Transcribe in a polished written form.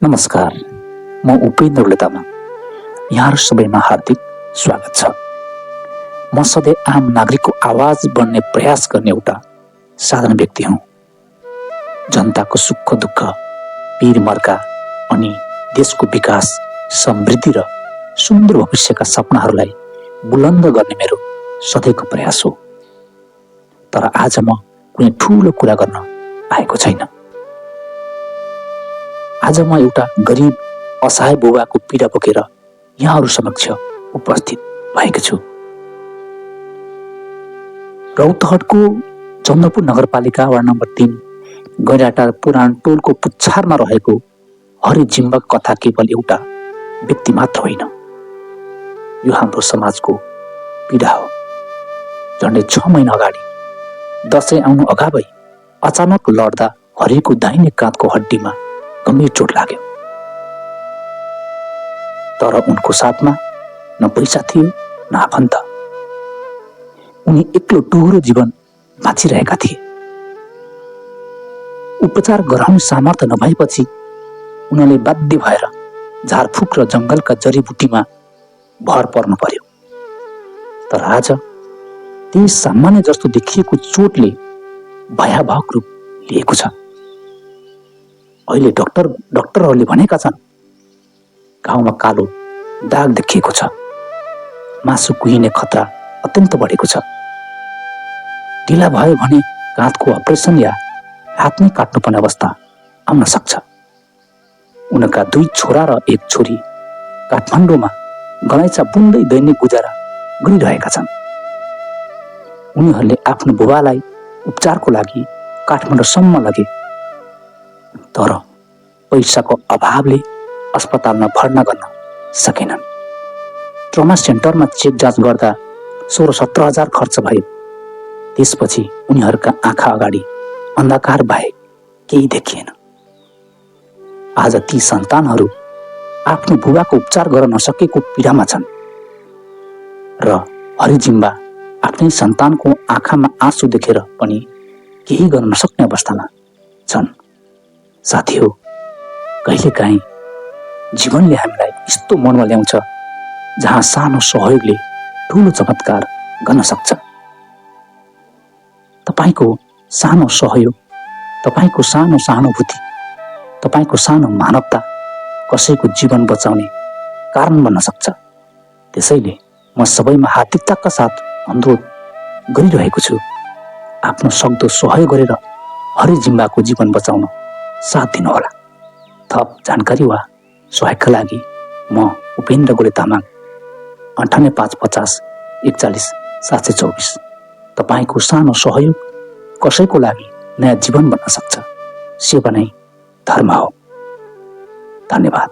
नमस्कार, म उपेन्द्र लेतामा यहाँहरू सबैमा हार्दिक स्वागत छ। म सधैँ आम नागरिकको आवाज बन्ने प्रयास गर्ने एउटा साधारण व्यक्ति हुँ। जनताको सुख दुःख, पीर मर्का अनि देशको विकास, समृद्धि र सुन्दर भविष्यका सपनाहरूलाई बुलन्द गर्ने मेरो सधैँको प्रयास हो। तर आज म कुनै ठुलो कुरा गर्न आएको छैन। आज म एउटा गरिब असहाय बुबाको पीडा बोकेर यहाँहरू समक्ष उपस्थित भएको छु। रौतहटको चन्द्रपुर नगरपालिका वार्ड नम्बर 3 गैराटा पुराण टोलको पुच्छारमा रहेको हरिजिम्बाको कथा केवल एउटा व्यक्ति मात्र होइन, यो हाम्रो समाजको पीडा हो। झन्डै 6 महिना अगाडि दसैँ आउनु अगावै अचानक लड्दा हरिको दाहिने काँधको हड्डीमा गम्भीर चोट लाग्यो। तर उनको साथमा न पैसा थियो न आफन्त। उनी एक्लो टुहुरो जीवन बाँचिरहेका थिए। उपचार गराउने सामर्थ्य नभएपछि उनले बाध्य भएर झारफुक र जङ्गलका जडीबुटीमा भर पर्नु पर्यो। तर आज त्यही सामान्य जस्तो देखिएको चोटले भयावह रूप लिएको छ। अहिले डाक्टरहरूले भनेका छन् घाउमा कालो दाग देखिएको छ, मासु कुहिने खतरा अत्यन्त बढेको छ। ढिला भयो भने काँधको अपरेसन या हात नै काट्नुपर्ने अवस्था आउन सक्छ। उनका 2 छोरा र 1 छोरी काठमाडौँमा गलैँचा बुन्दै दैनिक गुजारा गरिरहेका छन्। उनीहरूले आफ्नो बुबालाई उपचारको लागि काठमाडौँसम्म लगे, तर पैसाको अभावले अस्पतालमा भर्ना गर्न सकेनन्। ट्रमा सेन्टरमा चेक जाँच गर्दा 16-17 हजार खर्च भयो। त्यसपछि उनीहरूका आँखा अगाडि अन्धकार बाहेक केही देखिएन। आज ती सन्तानहरू आफ्नो बुबाको उपचार गर्न नसकेको पीडामा छन् र हरिजिम्बा आफ्नै सन्तानको आँखामा आँसु देखेर पनि केही गर्न नसक्ने अवस्थामा छन्। साथी हो, कहिलेकाहीँ जीवनले हामीलाई यस्तो मोडमा ल्याउँछ जहाँ सानो सहयोगले ठुलो चमत्कार गर्न सक्छ। तपाईँको सानो सहयोग, तपाईँको सानो सहानुभूति, तपाईँको सानो मानवता कसैको जीवन बचाउने कारण बन्न सक्छ। त्यसैले म सबैमा हार्दिकताका साथ अनुरोध गरिरहेको छु, आफ्नो सक्दो सहयोग गरेर हरिजिम्बाको जीवन बचाउन साथ दिनुहोला। थप जानकारी वा सहयोगका लागि म उपेन्द्र गोले तामाङ 9855 41 724। तपाईँको सानो सहयोग कसैको लागि नयाँ जीवन बन्न सक्छ। सेवा नै धर्म हो। धन्यवाद।